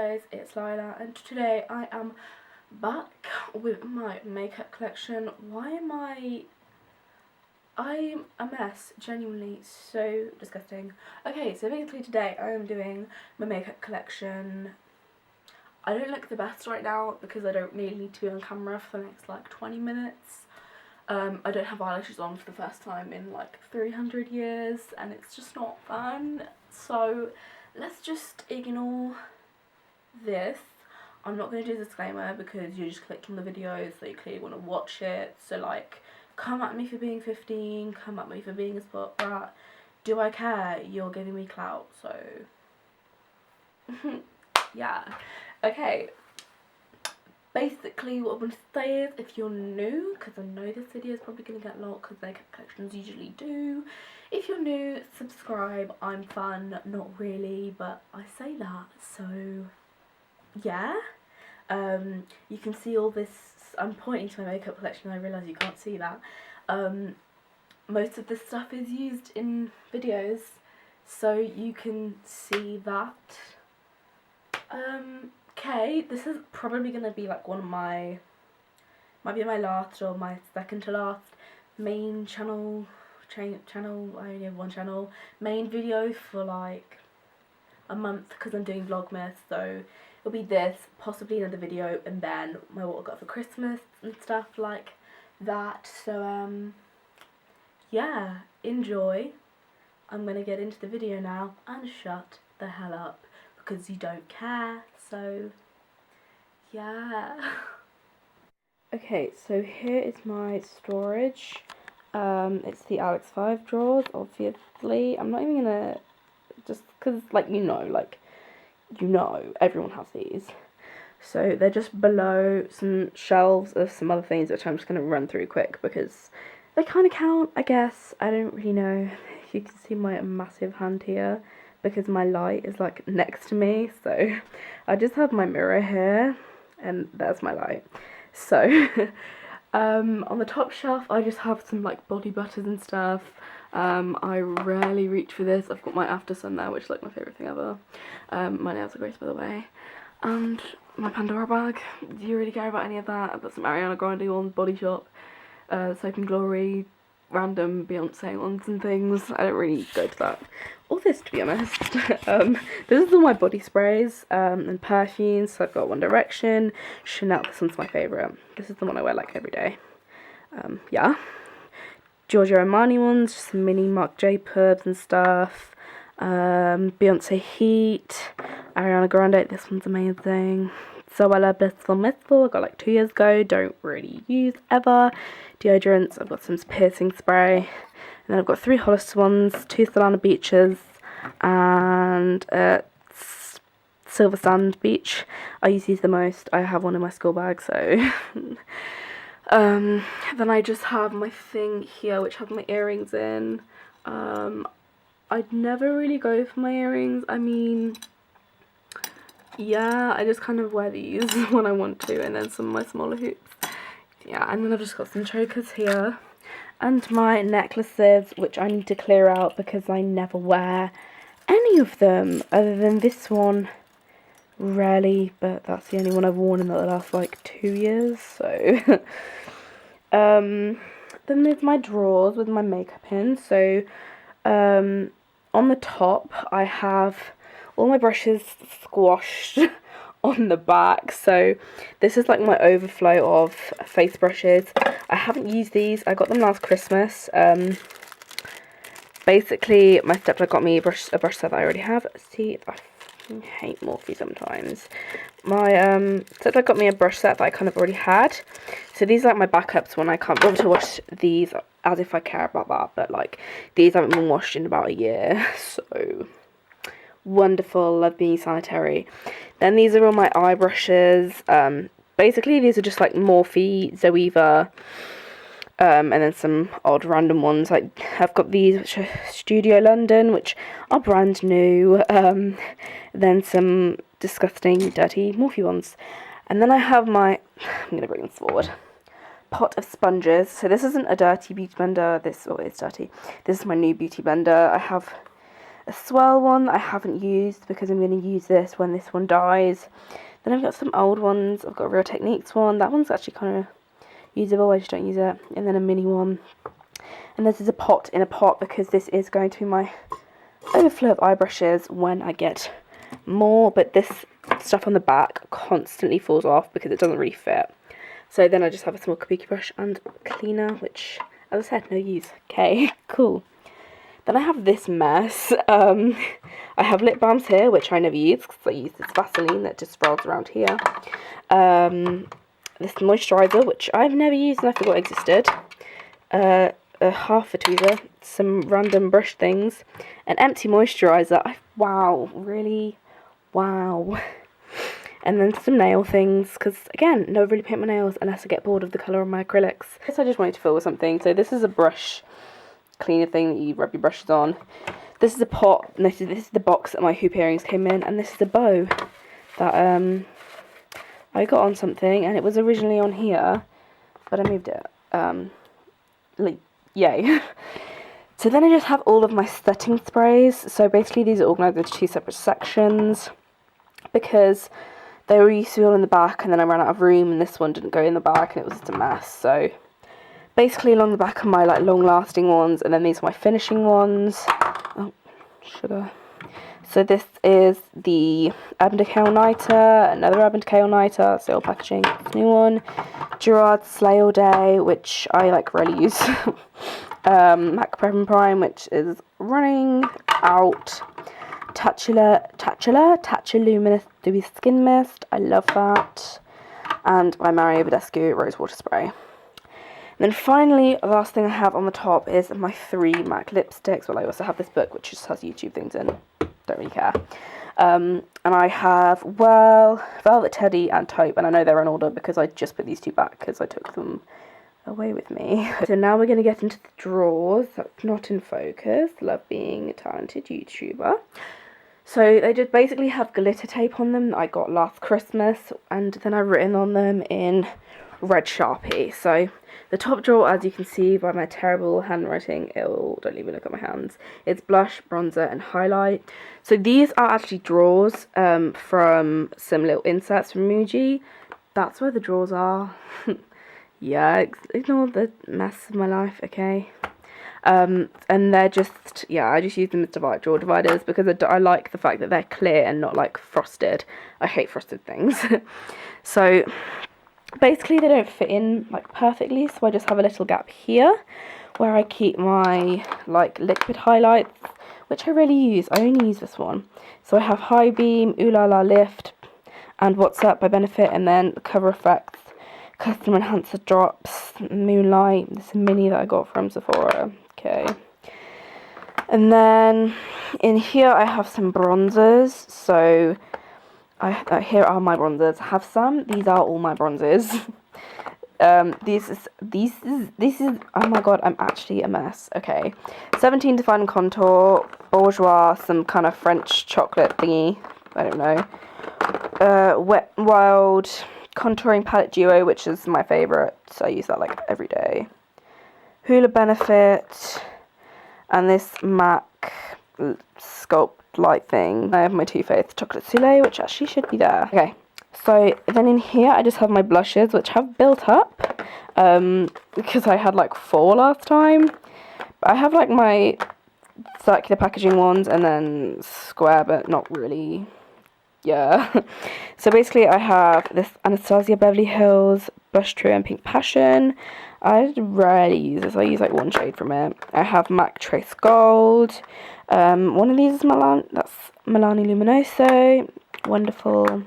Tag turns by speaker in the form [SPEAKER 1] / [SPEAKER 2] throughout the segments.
[SPEAKER 1] Guys, it's Lyla and today I am back with my makeup collection. I'm a mess, genuinely so disgusting. Okay, so basically today I am doing my makeup collection. I don't look the best right now because I don't really need to be on camera for the next like 20 minutes. I don't have eyelashes on for the first time in like 300 years and it's just not fun. So let's just ignore this. I'm not going to do a disclaimer because you just clicked on the video so you clearly want to watch it. So like, come at me for being 15, come at me for being a spot brat. Do I care? You're giving me clout, so yeah. Okay, basically what I'm going to say is, if you're new, because I know this video is probably going to get long because makeup collections usually do. If you're new, subscribe. I'm fun, not really, but I say that, so yeah. You can see all this. I'm pointing to my makeup collection and I realise you can't see that. Most of this stuff is used in videos, so you can see that. Okay, this is probably going to be like one of my, might be my last or my second to last main channel, I only have one channel, main video for like a month because I'm doing Vlogmas, so it'll be this, possibly another video, and then my what I got for Christmas and stuff like that. So yeah, enjoy. I'm gonna get into the video now and shut the hell up because you don't care, so yeah. Okay, so here is my storage. It's the Alex 5 drawers, obviously. I'm not even gonna, just because, like, everyone has these. So they're just below some shelves of some other things, which I'm just going to run through quick because they kind of count, I guess. I don't really know if you can see my massive hand here because my light is like next to me. So I just have my mirror here and there's my light. So on the top shelf I just have some like body butters and stuff. I rarely reach for this. I've got my After Sun there, which is like my favourite thing ever. My nails are great, by the way. And my Pandora bag. Do you really care about any of that? I've got some Ariana Grande ones, Body Shop, Soap and Glory, random Beyonce ones and things. I don't really go to that. All this, to be honest. This is all my body sprays and perfumes. So I've got One Direction, Chanel. This one's my favourite. This is the one I wear like every day. Yeah. Giorgio Armani ones, just some mini Marc Jacobs and stuff. Beyonce Heat, Ariana Grande, this one's amazing. Zoella Blissful Mistful, I got like 2 years ago, don't really use ever. Deodorants, I've got some piercing spray. And then I've got 3 Hollister ones, 2 Solana Beaches, and Silver Sand Beach. I use these the most. I have one in my school bag, so then I just have my thing here which has my earrings in. I'd never really go for my earrings. I mean, yeah, I just kind of wear these when I want to, and then some of my smaller hoops. Yeah, and then I've just got some chokers here and my necklaces, which I need to clear out because I never wear any of them other than this one. Rarely, but that's the only one I've worn in the last like 2 years, so then there's my drawers with my makeup in. So on the top I have all my brushes squashed on the back. So this is like my overflow of face brushes. I haven't used these. I got them last Christmas. Basically my stepdad got me a brush set that I already have. See, I hate Morphe sometimes. My stepdad got me a brush set that I kind of already had. So these are like my backups when I can't bother to wash these, as if I care about that, but like these haven't been washed in about a year, so wonderful. Love being sanitary. Then these are all my eye brushes. Basically these are just like Morphe, Zoeva, and then some odd random ones. Like I've got these which are Studio London, which are brand new. Then some disgusting dirty Morphe ones, and then I have my, I'm gonna bring this forward, pot of sponges. So this isn't a dirty beauty blender. This, oh, it's dirty. This is my new beauty blender. I have a swirl one that I haven't used because I'm going to use this when this one dies. Then I've got some old ones. I've got a Real Techniques one. That one's actually kind of usable, I just don't use it. And then a mini one. And this is a pot in a pot because this is going to be my overflow of eye brushes when I get more. But this stuff on the back constantly falls off because it doesn't really fit. So then I just have a small kabuki brush and cleaner, which, as I said, no use. Okay, cool. Then I have this mess. I have lip balms here, which I never use because I use this Vaseline that just rolls around here. This moisturiser, which I've never used and I forgot existed. A half a tweezer, some random brush things, an empty moisturiser. Wow, really? Wow. And then some nail things, because again, never really paint my nails unless I get bored of the colour of my acrylics. I guess I just wanted to fill with something. So this is a brush cleaner thing that you rub your brushes on. This is a pot, and this is the box that my hoop earrings came in, and this is a bow that I got on something, and it was originally on here, but I moved it. Like, yay. So then I just have all of my setting sprays. So basically these are organised into 2 separate sections because they were used to be all in the back, and then I ran out of room, and this one didn't go in the back, and it was just a mess. So basically along the back are my like long lasting ones, and then these are my finishing ones. Oh, sugar. So this is the Urban Decay All-Nighter, another Urban Decay All-Nighter, still packaging, new one. Gerard Slay All Day, which I like rarely use. MAC Prep and Prime, which is running out. Tatcha-Luminous Dewy Skin Mist, I love that. And my Mario Badescu Rose Water Spray. And then finally, the last thing I have on the top is my 3 MAC lipsticks. Well, I also have this book, which just has YouTube things in. Don't really care. And I have, well, Velvet Teddy and Taupe, and I know they're in order because I just put these 2 back because I took them away with me. So now we're going to get into the drawers. That's not in focus. Love being a talented YouTuber. So they just basically have glitter tape on them that I got last Christmas, and then I've written on them in red Sharpie. So the top drawer, as you can see by my terrible handwriting, don't even look at my hands, it's blush, bronzer and highlight. So these are actually drawers from some little inserts from Muji. That's where the drawers are. Yeah, ignore the mess of my life, okay? And they're just, yeah, I just use them as drawer dividers because I like the fact that they're clear and not like frosted. I hate frosted things. So basically they don't fit in like perfectly, so I just have a little gap here where I keep my like liquid highlights, which I rarely use. I only use this one. So I have High Beam, Ooh La La Lift and What's Up by Benefit, and then Cover Effects Custom Enhancer Drops, Moonlight. This is a mini that I got from Sephora. Okay. And then in here I have some bronzers. So here are my bronzers. I have some. These are all my bronzers. This is oh my god, I'm actually a mess. Okay. 17 Define Contour, Bourjois, some kind of French chocolate thingy. I don't know. Wet n Wild Contouring Palette Duo, which is my favourite. So I use that like every day. Hoola Benefit, and this MAC Sculpt Light thing. I have my Too Faced Chocolate Soleil, which actually should be there. Okay, so then in here I just have my blushes, which have built up, because I had like 4 last time. But I have like my circular packaging ones, and then square, but not really. Yeah. So basically I have this Anastasia Beverly Hills Blush Trio in Pink Passion. I rarely use this. I use like 1 shade from it. I have MAC Trace Gold. One of these is that's Milani Luminoso. Wonderful.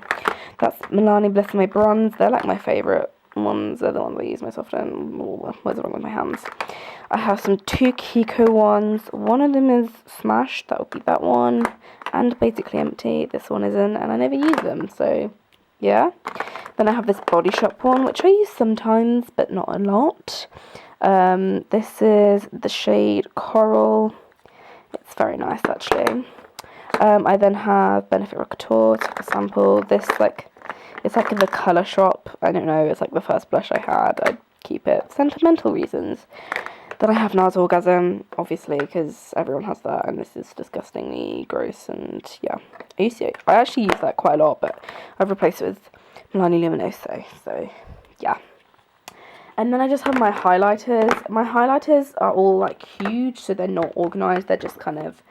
[SPEAKER 1] That's Milani Bliss My Bronze. They're like my favourite ones. They're the ones I use most often. What's wrong with my hands? I have some 2 Kiko ones. One of them is smashed. That would be that one. And basically empty. This one isn't. And I never use them. So, yeah. Then I have this Body Shop one, which I use sometimes, but not a lot. This is the shade Coral. It's very nice, actually. I then have Benefit Rock Couture, took a sample. This, like, it's like the Colour Shop. I don't know, it's like the first blush I had. I'd keep it. Sentimental reasons. Then I have NARS Orgasm, obviously, because everyone has that, and this is disgustingly gross, and yeah. I actually use that quite a lot, but I've replaced it with Milani Luminoso, so yeah. And then I just have my highlighters. My highlighters are all like huge, so they're not organised, they're just kind of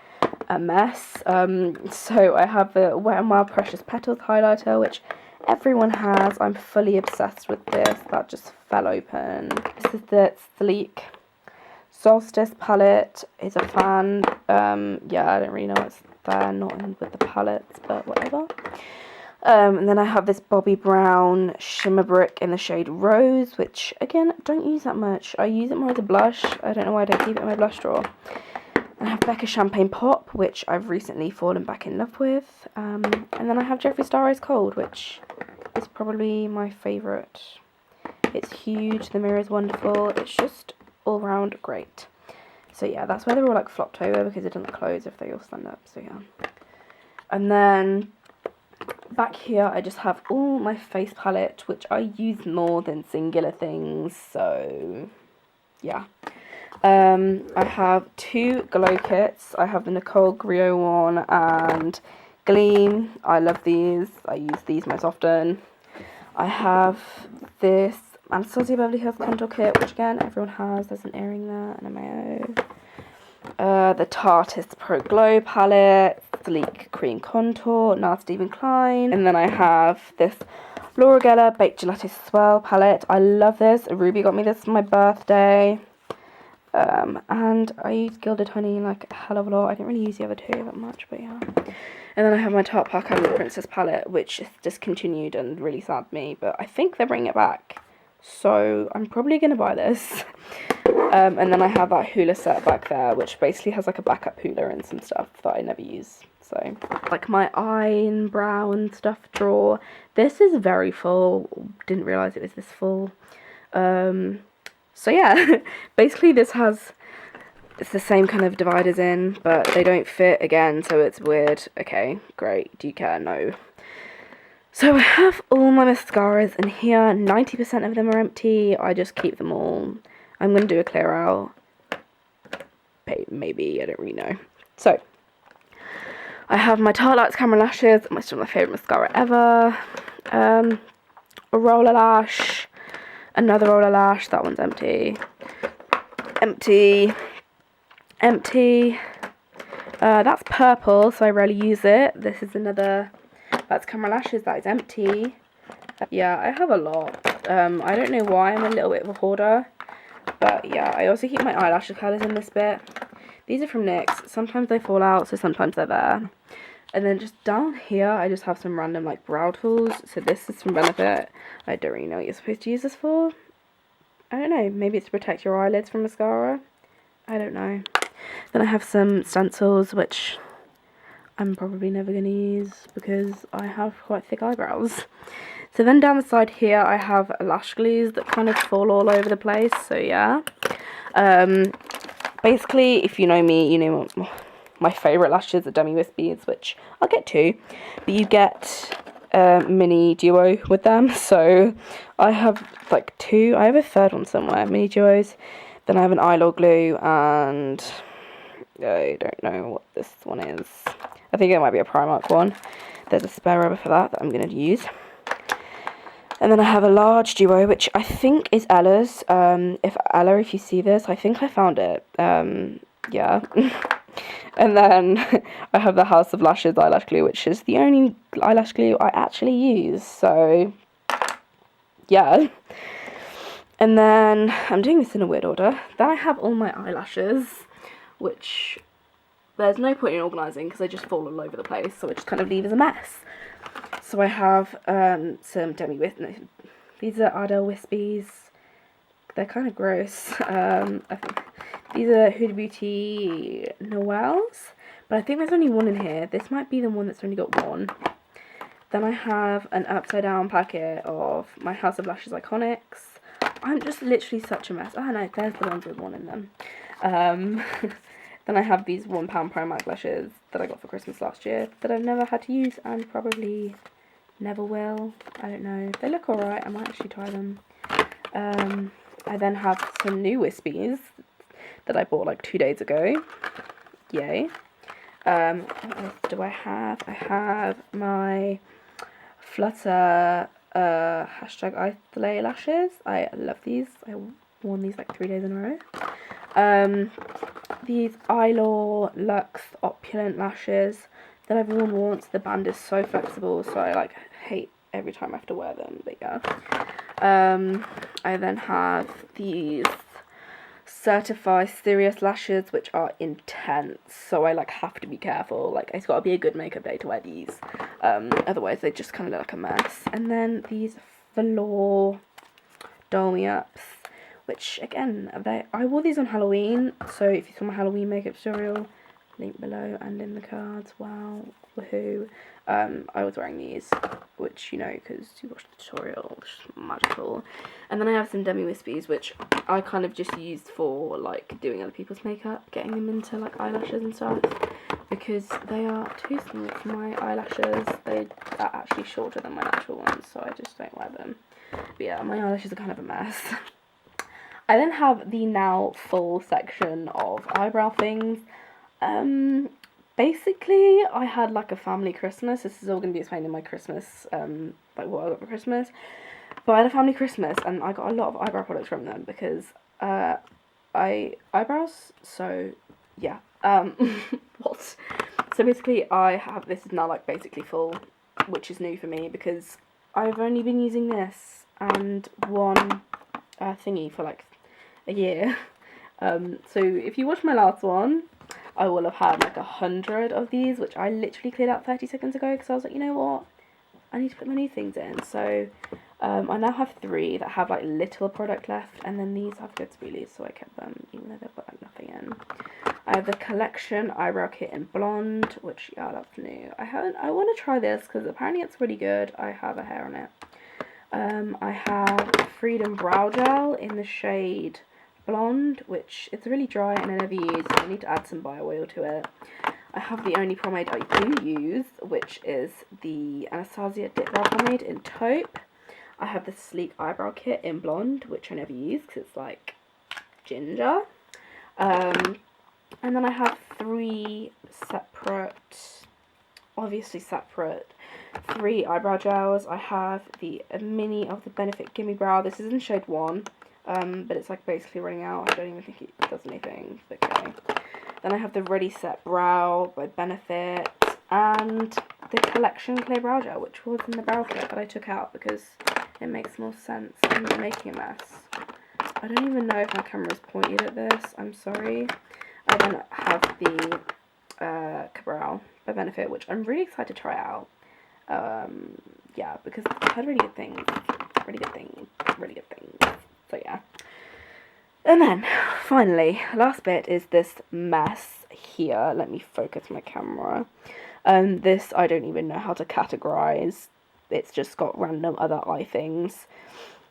[SPEAKER 1] a mess. So I have the Wet n Wild Precious Petals highlighter, which everyone has. I'm fully obsessed with this. That just fell open. This is the Sleek Solstice palette. Is a fan. Yeah, I don't really know what's there, not in with the palettes, but whatever. And then I have this Bobbi Brown Shimmer Brick in the shade Rose, which, again, don't use that much. I use it more as a blush. I don't know why I don't keep it in my blush drawer. And I have Becca Champagne Pop, which I've recently fallen back in love with. And then I have Jeffree Star Ice Cold, which is probably my favourite. It's huge, the mirror is wonderful, it's just all round great. So yeah, that's why they're all like flopped over, because it doesn't close if they all stand up, so yeah. And then back here I just have all my face palette, which I use more than singular things, so yeah. I have two glow kits. I have the Nicole Griot one and Gleam. I love these. I use these most often. I have this Anastasia Beverly Hills contour kit, which again everyone has. There's an earring there and a mayo. The Tarteist Pro Glow palette, Sleek Cream Contour, NARS Stephen Klein. And then I have this Laura Geller Baked Gelato Swirl palette. I love this. Ruby got me this for my birthday. And I use Gilded Honey like a hell of a lot. I didn't really use the other two that much, but yeah. And then I have my Tarte Par Caviar Princess palette, which is discontinued and really sad me, but I think they're bringing it back, so I'm probably going to buy this. And then I have that hula set back there, which basically has like a backup hula and some stuff that I never use. So, like my eye and brow and stuff drawer. This is very full. Didn't realise it was this full. So yeah, basically this has, it's the same kind of dividers in, but they don't fit again, so it's weird. Okay, great. Do you care? No. So I have all my mascaras in here. 90% of them are empty. I just keep them all. I'm going to do a clear out. Maybe, I don't really know. So, I have my Tarte Lights Camera Lashes, which is my favourite mascara ever. A roller lash. Another roller lash. That one's empty. Empty. Empty. That's purple, so I rarely use it. This is another Lights Camera Lashes. That is empty. Yeah, I have a lot. I don't know why. I'm a little bit of a hoarder. But yeah, I also keep my eyelash colours in this bit. These are from NYX. Sometimes they fall out, so sometimes they're there. And then just down here, I just have some random like brow tools. So this is from Benefit. I don't really know what you're supposed to use this for. I don't know. Maybe it's to protect your eyelids from mascara. I don't know. Then I have some stencils, which I'm probably never going to use because I have quite thick eyebrows. So then down the side here, I have lash glues that kind of fall all over the place. So yeah. Basically, if you know me, you know my favourite lashes are Demi Wispies, which I'll get to. But you get a mini duo with them. So I have like two. I have a third one somewhere. Mini duos. Then I have an eyelid glue, and I don't know what this one is. I think it might be a Primark one. There's a spare rubber for that I'm going to use. And then I have a large duo, which I think is Ella's. If you see this, I think I found it. Yeah. And then I have the House of Lashes eyelash glue, which is the only eyelash glue I actually use. So, yeah. And then, I'm doing this in a weird order. Then I have all my eyelashes, which there's no point in organising because they just fall all over the place. So it just kind of leaves a mess. So I have some Demi Wispies. These are Ardell Wispies. They're kind of gross. I think these are Huda Beauty Noels. But I think there's only one in here. This might be the one that's only got one. Then I have an upside down packet of my House of Lashes Iconics. I'm just literally such a mess. Oh no, there's the ones with one in them. Then I have these £1 Primark lashes that I got for Christmas last year that I've never had to use and probably never will. I don't know. They look alright. I might actually try them. I then have some new Wispies. that I bought like 2 days ago. Yay. What else do I have? I have my Flutter #Lyla lashes. I love these. I worn these like 3 days in a row. These Lyla Luxe Opulent lashes that I've worn once. The band is so flexible, so I like hate every time I have to wear them, but yeah. I then have these Certified Serious lashes, which are intense, so I like have to be careful. Like, it's got to be a good makeup day to wear these, otherwise they just kind of look like a mess. And then these Velour Doll Me Ups, which again, I wore these on Halloween, so if you saw my Halloween makeup tutorial, link below and in the cards. Wow, woohoo. I was wearing these, which, you know, because you watched the tutorial, which is magical. And then I have some Demi Wispies, which I kind of just used for, like, doing other people's makeup, getting them into, like, eyelashes and stuff, because they are too small for my eyelashes. They are actually shorter than my natural ones, so I just don't wear them. But yeah, my eyelashes are kind of a mess. I then have the now full section of eyebrow things. Basically, I had like a family Christmas. This is all going to be explained in my Christmas, like what I got for Christmas. But I had a family Christmas, and I got a lot of eyebrow products from them because, eyebrows, so, yeah. What? So basically, I have, this is now like basically full, which is new for me because I've only been using this and one thingy for like a year. So if you watch my last one, I will have had like 100 of these, which I literally cleared out 30 seconds ago because I was like, you know what, I need to put my new things in. So I now have 3 that have like little product left, and then these have goods release, so I kept them even though they've got like nothing in. I have the Collection Eyebrow Kit in Blonde, which, yeah, that's new. I want to try this because apparently it's really good. I have a hair on it. I have Freedom Brow Gel in the shade Blonde, which it's really dry and I never use, so I need to add some bio oil to it. I have the only pomade I do use, which is the Anastasia Dip Brow Pomade in Taupe. I have the Sleek Eyebrow Kit in Blonde, which I never use because it's like ginger. And then I have 3 obviously separate 3 eyebrow gels. I have the mini of the Benefit Gimme Brow. This is in shade 1. But it's like basically running out. I don't even think it does anything. Okay. Then I have the Ready Set Brow by Benefit and the Collection Clay Brow Gel, which was in the brow kit, but I took out because it makes more sense. I'm making a mess. I don't even know if my camera is pointed at this. I'm sorry. I then have the Cabral by Benefit, which I'm really excited to try out. Yeah, because I've had really good things. So yeah. And then, finally, last bit is this mess here. Let me focus my camera. This I don't even know how to categorize. It's just got random other eye things.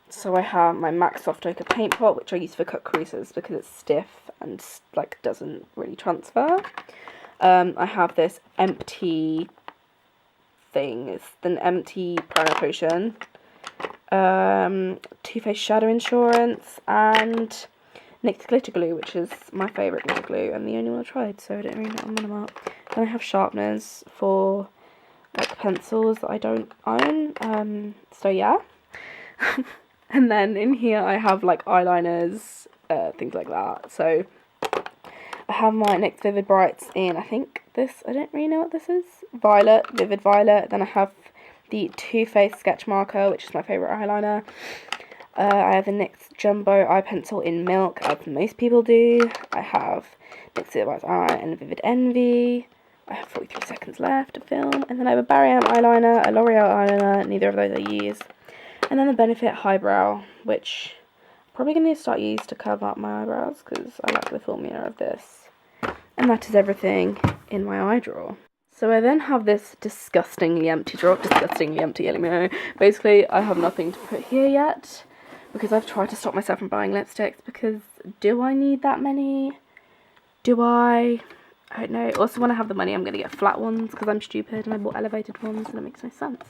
[SPEAKER 1] So I have my MAC Soft Ochre paint pot, which I use for cut creases because it's stiff and like doesn't really transfer. I have this empty thing. It's an empty primer potion. Too Faced Shadow Insurance, and NYX Glitter Glue, which is my favourite glitter glue and the only one I tried, so I don't really know what I'm on about. Then I have sharpeners for like pencils that I don't own, so yeah. And then in here I have like eyeliners, things like that. So I have my NYX Vivid Brights in, I think this, I don't really know what this is, Violet, Vivid Violet. Then I have the Too Faced Sketch Marker, which is my favourite eyeliner. I have the NYX Jumbo Eye Pencil in Milk, as most people do. I have NYX Vivid Brights Eye and Vivid Envy. I have 43 seconds left to film. And then I have a Barry M eyeliner, a L'Oreal eyeliner, neither of those I use. And then the Benefit Highbrow, which I'm probably going to start using to cover up my eyebrows because I like the formula of this. And that is everything in my eye drawer. So I then have this disgustingly empty drawer. Disgustingly empty, let me know. Basically, I have nothing to put here yet because I've tried to stop myself from buying lipsticks because do I need that many? Do I? I don't know. Also, when I have the money, I'm going to get flat ones because I'm stupid and I bought elevated ones and it makes no sense.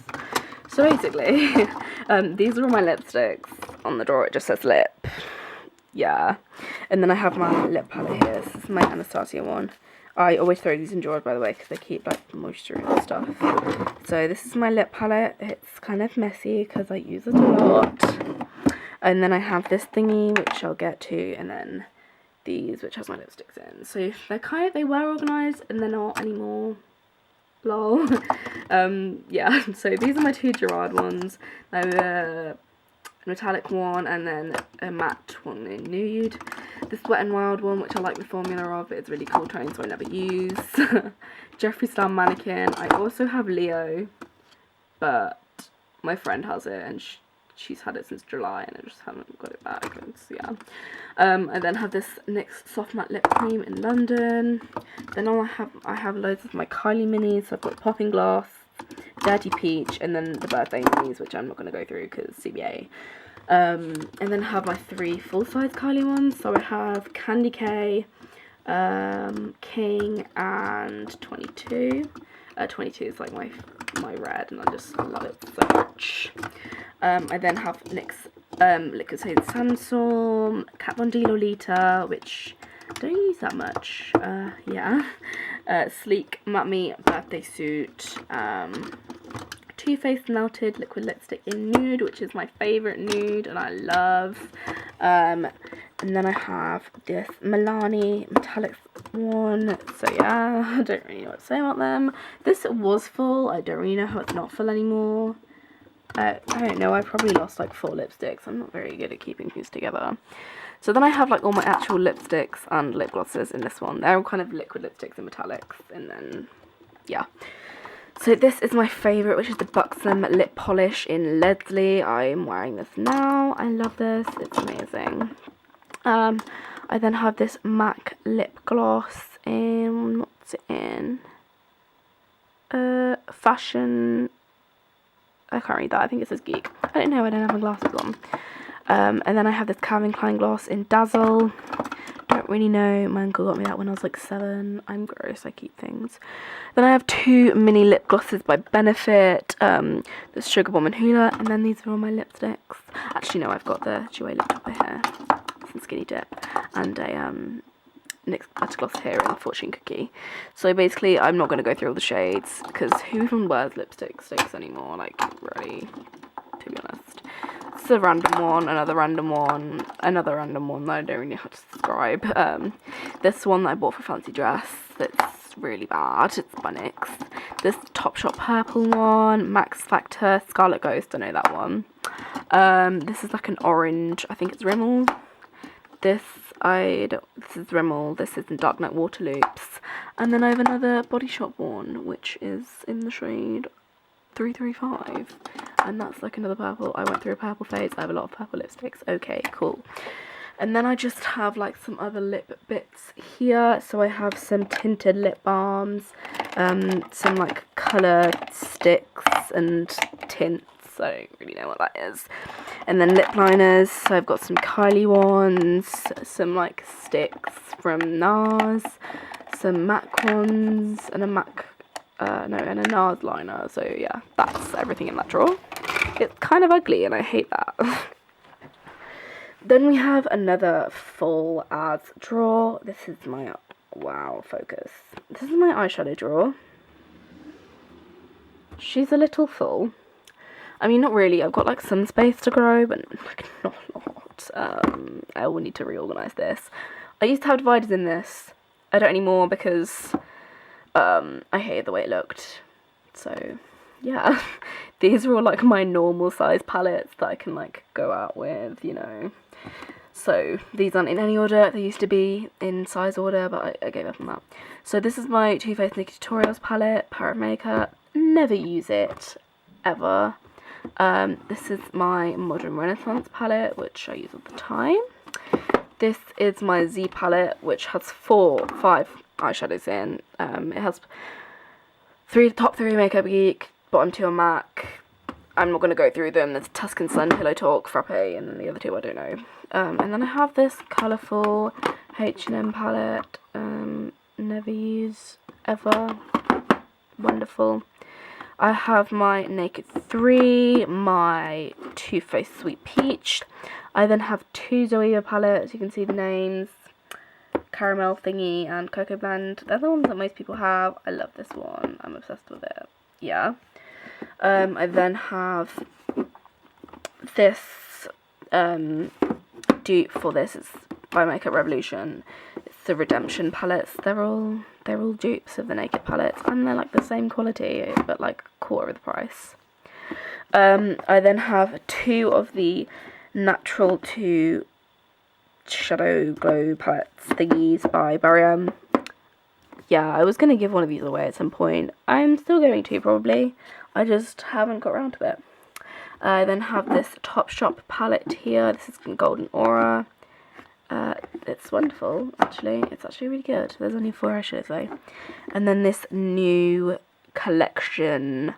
[SPEAKER 1] So basically, these are all my lipsticks. On the drawer it just says lip. Yeah. And then I have my lip palette here. This is my Anastasia one. I always throw these in drawers, by the way, because they keep like moisture and stuff. So this is my lip palette. It's kind of messy because I use it a lot. And then I have this thingy, which I'll get to, and then these, which has my lipsticks in. So they were organised, and they're not anymore. Lol. Yeah, so these are my two Gerard ones. They were a metallic one and then a matte one in nude. This Wet n Wild one, which I like the formula of, it's really cool tone, so I never use. Jeffree Star Mannequin. I also have Leo, but my friend has it and she's had it since July and I just haven't got it back. Yeah. I then have this NYX Soft Matte Lip Cream in London. Then I have loads of my Kylie minis. So I've got Popping Gloss, Dirty Peach, and then the birthday minis, which I'm not going to go through because CBA. And then I have my 3 full-size Kylie ones. So I have Candy K, King, and 22. 22 is like my red, and I just love it so much. I then have NYX Liquid Stain Sandstorm, Kat Von D Lolita, which I don't use that much. Yeah. Sleek Matte Me Birthday Suit. Too Faced Melted Liquid Lipstick in Nude, which is my favourite nude and I love. And then I have this Milani Metallic one. So yeah, I don't really know what to say about them. This was full. I don't really know how it's not full anymore. I don't know, I probably lost like 4 lipsticks. I'm not very good at keeping things together. So then I have like all my actual lipsticks and lip glosses in this one. They're all kind of liquid lipsticks and metallics. And then, yeah. So this is my favourite, which is the Buxom Lip Polish in Leslie. I am wearing this now. I love this. It's amazing. I then have this MAC lip gloss in, what's it in? Fashion. I can't read that. I think it says Geek. I don't know. I don't have my glasses on. And then I have this Calvin Klein gloss in Dazzle. Don't really know. My uncle got me that when I was like 7. I'm gross. I keep things. Then I have 2 mini lip glosses by Benefit. There's Sugar Bomb and Hoola. And then these are all my lipsticks. Actually, no. I've got the Jouer lip topper here. Some Skinny Dip. And a NYX Glitter Gloss here in Fortune Cookie. So basically, I'm not going to go through all the shades. Because who even wears lipstick sticks anymore? Like, really, to be honest. This is a random one, another random one that I don't really know how to describe. This one that I bought for Fancy Dress that's really bad, it's by NYX. This Topshop purple one, Max Factor, Scarlet Ghost, I know that one. This is like an orange, I think it's Rimmel. This is Rimmel, this is in Dark Knight Waterloops. And then I have another Body Shop one, which is in the shade 335, and that's like another purple. I went through a purple phase. I have a lot of purple lipsticks. Okay, cool. And then I just have like some other lip bits here. So I have some tinted lip balms, some like colour sticks and tints. I don't really know what that is. And then lip liners. So I've got some Kylie ones, some like sticks from NARS, some MAC ones, and a MAC and a NARS liner. So yeah, that's everything in that drawer. It's kind of ugly and I hate that. Then we have another full ads drawer. This is my, wow, focus. This is my eyeshadow drawer. She's a little full. I mean, not really. I've got like some space to grow, but like not a lot. I will need to reorganise this. I used to have dividers in this. I don't anymore because I hated the way it looked. So yeah, these are all like my normal size palettes that I can like go out with, you know. So these aren't in any order. They used to be in size order, but I gave up on that. So this is my Too Faced Naked Tutorials palette, Power of Makeup. Never use it, ever. This is my Modern Renaissance palette, which I use all the time. This is my Z palette, which has 5 eyeshadows in. It has top 3 Makeup Geek, bottom 2 are MAC. I'm not going to go through them. There's Tuscan Sun, Pillow Talk, Frappe, and then the other 2 I don't know. And then I have this colourful H&M palette. Never use, ever. Wonderful. I have my Naked 3, my Too Faced Sweet Peach. I then have 2 Zoeva palettes. You can see the names. Caramel Thingy and Cocoa Blend. They're the ones that most people have. I love this one. I'm obsessed with it. Yeah. I then have this dupe for this. It's by Makeup Revolution. It's the Redemption palettes. They're all dupes of the Naked palettes, and they're like the same quality but like quarter of the price. I then have 2 of the Natural to Shadow Glow palettes thingies by Barrier. Yeah, I was gonna give one of these away at some point. I'm still going to, probably. I just haven't got around to it. I then have this Topshop palette here. This is Golden Aura. It's wonderful, actually. It's actually really good. There's only 4 eyeshadows though. And then this new collection,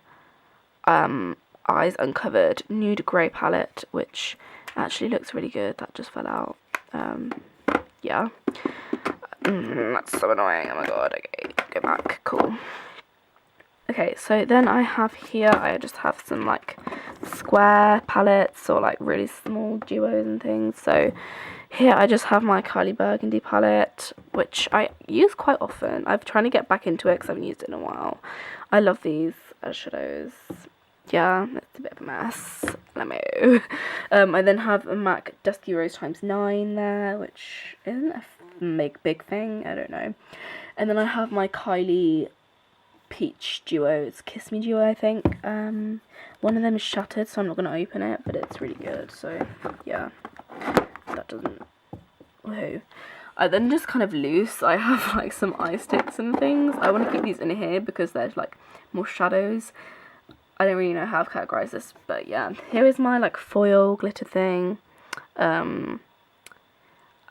[SPEAKER 1] Eyes Uncovered Nude Grey palette, which actually looks really good. That just fell out. Yeah. That's so annoying. Oh my god. Okay, go back. Cool. Okay, so then I have here, I just have some like square palettes or like really small duos and things. So here I just have my Kylie Burgundy palette, which I use quite often. I'm trying to get back into it because I haven't used it in a while. I love these eyeshadows. Yeah, it's a bit of a mess. Let me. I then have a MAC Dusky Rose x9 there, which isn't a big thing. I don't know. And then I have my Kylie Peach duo. It's Kiss Me duo, I think. One of them is shattered, so I'm not going to open it, but it's really good. So yeah, that doesn't. Woohoo. I then just kind of loose. I have like some eye sticks and things. I want to keep these in here because there's like more shadows. I don't really know how to categorize this, but yeah. Here is my like foil glitter thing. I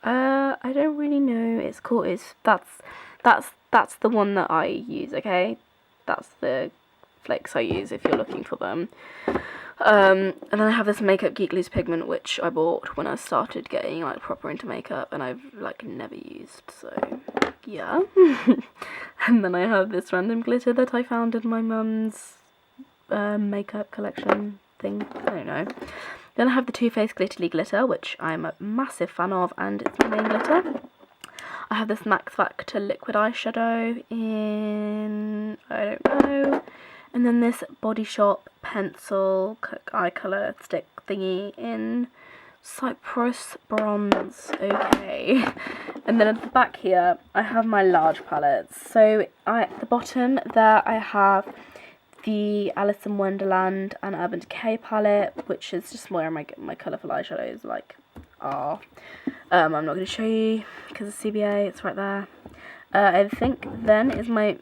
[SPEAKER 1] don't really know. It's called. That's the one that I use. Okay, that's the flakes I use if you're looking for them. And then I have this Makeup Geek Loose Pigment, which I bought when I started getting like proper into makeup, and I've like never used. So yeah. And then I have this random glitter that I found in my mum's makeup collection thing. I don't know. Then I have the Too Faced Glitterly Glitter, which I'm a massive fan of, and it's my main glitter. I have this Max Factor liquid eyeshadow in, I don't know. And then this Body Shop pencil eye colour stick thingy in Cypress Bronze. Okay. And then at the back here, I have my large palettes. So at the bottom there, I have the Alice in Wonderland and Urban Decay palette, which is just where my colourful eyeshadows like are. I'm not going to show you because it's CBA. It's right there. I think then is my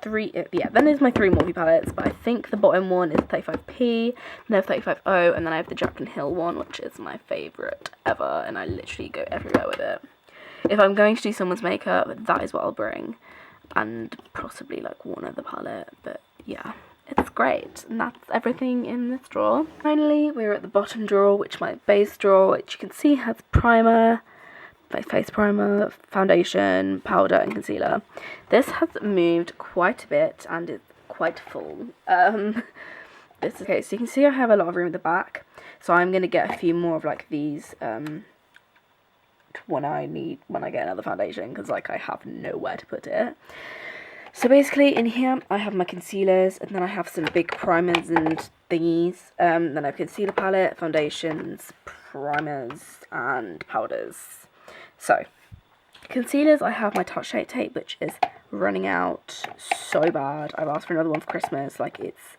[SPEAKER 1] 3 Morphe palettes, but I think the bottom one is 35P, then I have 35O, and then I have the Jaclyn Hill one, which is my favourite ever, and I literally go everywhere with it. If I'm going to do someone's makeup, that is what I'll bring, and possibly like one other palette, but yeah. It's great, and that's everything in this drawer. Finally, we're at the bottom drawer, which is my base drawer, which you can see has primer, face primer, foundation, powder, and concealer. This has moved quite a bit, and it's quite full. Okay, so you can see I have a lot of room at the back, so I'm going to get a few more of like these when I get another foundation, because like I have nowhere to put it. So basically in here I have my concealers, and then I have some big primers and thingies. Then I have concealer palette, foundations, primers, and powders. So concealers, I have my Tarte Shape Tape, which is running out so bad. I've asked for another one for Christmas. Like it's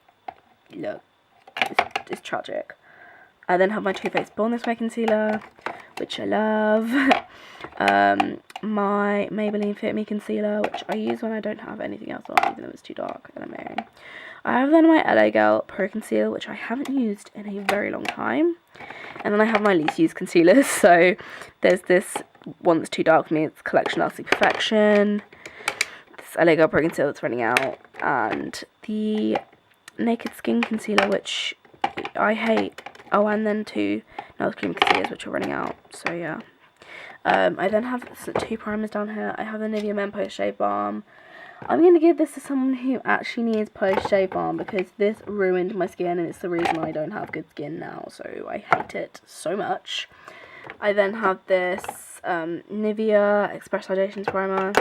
[SPEAKER 1] tragic. I then have my Too Faced Born This Way concealer, which I love. My Maybelline Fit Me concealer, which I use when I don't have anything else on, even though it's too dark and I'm wearing. I have then my LA Girl Pro Conceal, which I haven't used in a very long time. And then I have my least used concealers. So there's this one that's too dark for me. It's Collection Lasting Perfection. This LA Girl Pro Conceal that's running out. And the Naked Skin Concealer, which I hate. Oh, and then 2 Nail Cream Concealers, which are running out. So yeah. I then have 2 primers down here. I have the Nivea Men Post Shave Balm. I'm going to give this to someone who actually needs post-shave balm, because this ruined my skin and it's the reason I don't have good skin now, so I hate it so much. I then have this Nivea Express Hydration Primer.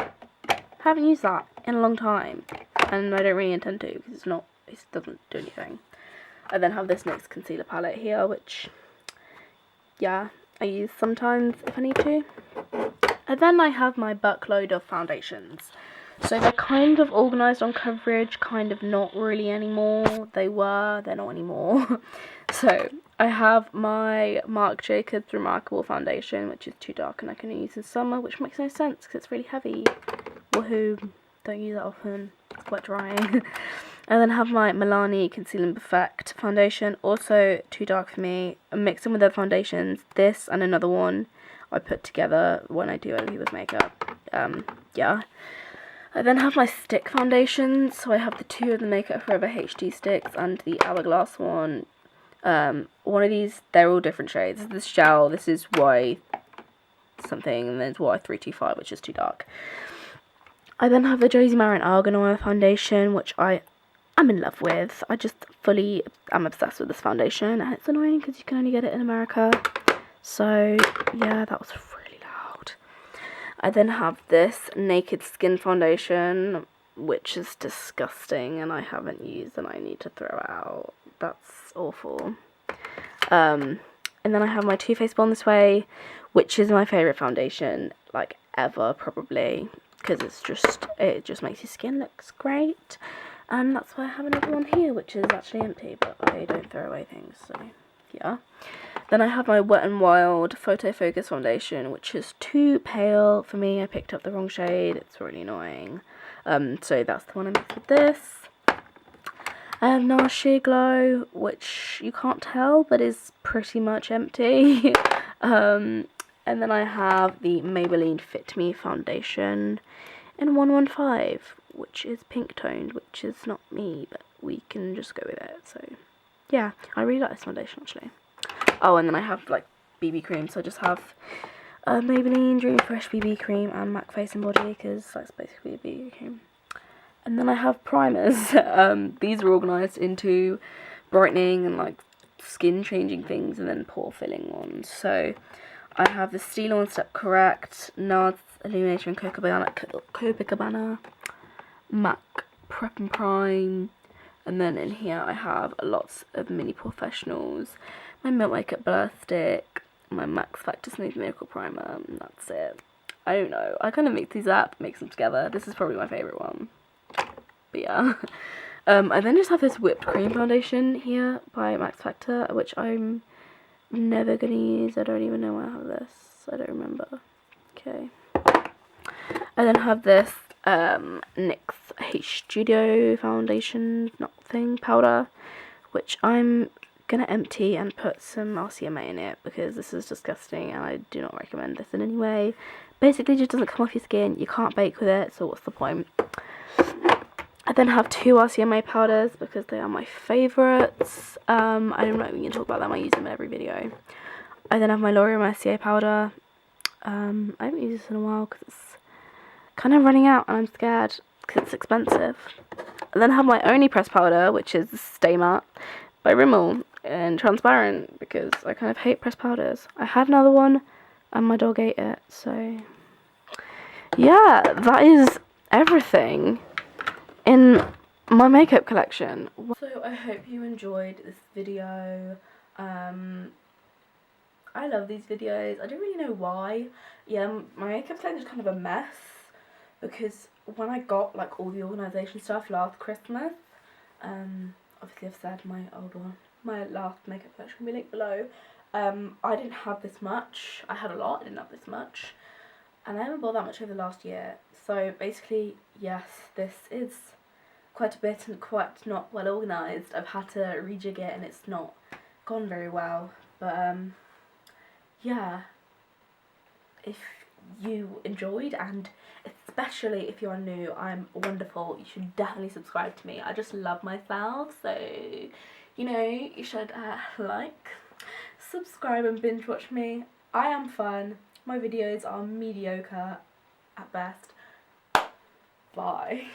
[SPEAKER 1] Haven't used that in a long time, and I don't really intend to, because it doesn't do anything. I then have this NYX concealer palette here, which, yeah, I use sometimes if I need to. And then I have my buckload of foundations. So they're kind of organised on coverage, kind of not really anymore. They're not anymore. So I have my Marc Jacobs Remarkable Foundation, which is too dark and I can use in summer, which makes no sense because it's really heavy. Woohoo, don't use that often, it's quite drying. And then I have my Milani Conceal and Perfect Foundation, also too dark for me. I'm mixing with other foundations, this and another one I put together when I do other people's makeup. Yeah. I then have my stick foundations, so I have the two of the Makeup Forever HD sticks and the Hourglass one. One of these, they're all different shades. This is gel, this is Y something, and then it's Y325, which is too dark. I then have the Josie Maran Argan Oil foundation, which I am in love with. I just fully am obsessed with this foundation, and it's annoying because you can only get it in America. So, yeah, that was really loud. I then have this Naked Skin foundation, which is disgusting, and I haven't used, and I need to throw out. That's awful. And then I have my Too Faced Born This Way, which is my favourite foundation, like, ever, probably, because it just makes your skin look great. And that's why I have another one here, which is actually empty, but I don't throw away things, so yeah. Then I have my Wet n Wild Photo Focus foundation, which is too pale for me. I picked up the wrong shade, it's really annoying. So that's the one I mixed with this. I have NARS Sheer Glow, which you can't tell, but is pretty much empty. And then I have the Maybelline Fit Me foundation in 115, which is pink toned, which is not me, but we can just go with it. So yeah, I really like this foundation actually. Oh, and then I have like BB cream, so I just have Maybelline Dream Fresh BB cream and MAC Face and Body, because that's basically a BB cream. And then I have primers. These are organised into brightening and like skin changing things, and then pore filling ones. So I have the Stila One Step Correct, NARS Illuminator and Copacabana, MAC Prep and Prime, and then in here I have lots of mini professionals, my Milk Makeup Blur Stick, my Max Factor Smooth Miracle Primer, and that's it. I don't know, I kind of mix these up, mix them together. This is probably my favourite one. But yeah. I then just have this Whipped Cream foundation here by Max Factor, which I'm never going to use. I don't even know why I have this. I don't remember. Okay. I then have this NYX H Studio foundation powder, which I'm going to empty and put some RCMA in it, because this is disgusting and I do not recommend this in any way. Basically, it just doesn't come off your skin. You can't bake with it, so what's the point? I then have two RCMA powders because they are my favourites. I don't know, we can talk about them, I use them in every video. I then have my L'Oreal Mercier powder. I haven't used this in a while because it's kind of running out and I'm scared because it's expensive. I then have my only pressed powder, which is Stay Matte by Rimmel in transparent, because I kind of hate pressed powders. I had another one and my dog ate it, so yeah, that is everything in my makeup collection. So I hope you enjoyed this video. I love these videos. I don't really know why. Yeah, my makeup collection is kind of a mess, because when I got like all the organisation stuff last Christmas, obviously I've said my old one, my last makeup collection will be linked below. I didn't have this much. I had a lot, I didn't have this much. And I haven't bought that much over the last year. So basically, yes, this is quite a bit and quite not well organised. I've had to rejig it and it's not gone very well. But yeah, if you enjoyed, and especially if you're new, I'm wonderful. You should definitely subscribe to me. I just love myself, so you know, you should like, subscribe and binge watch me. I am fun. My videos are mediocre at best. Bye.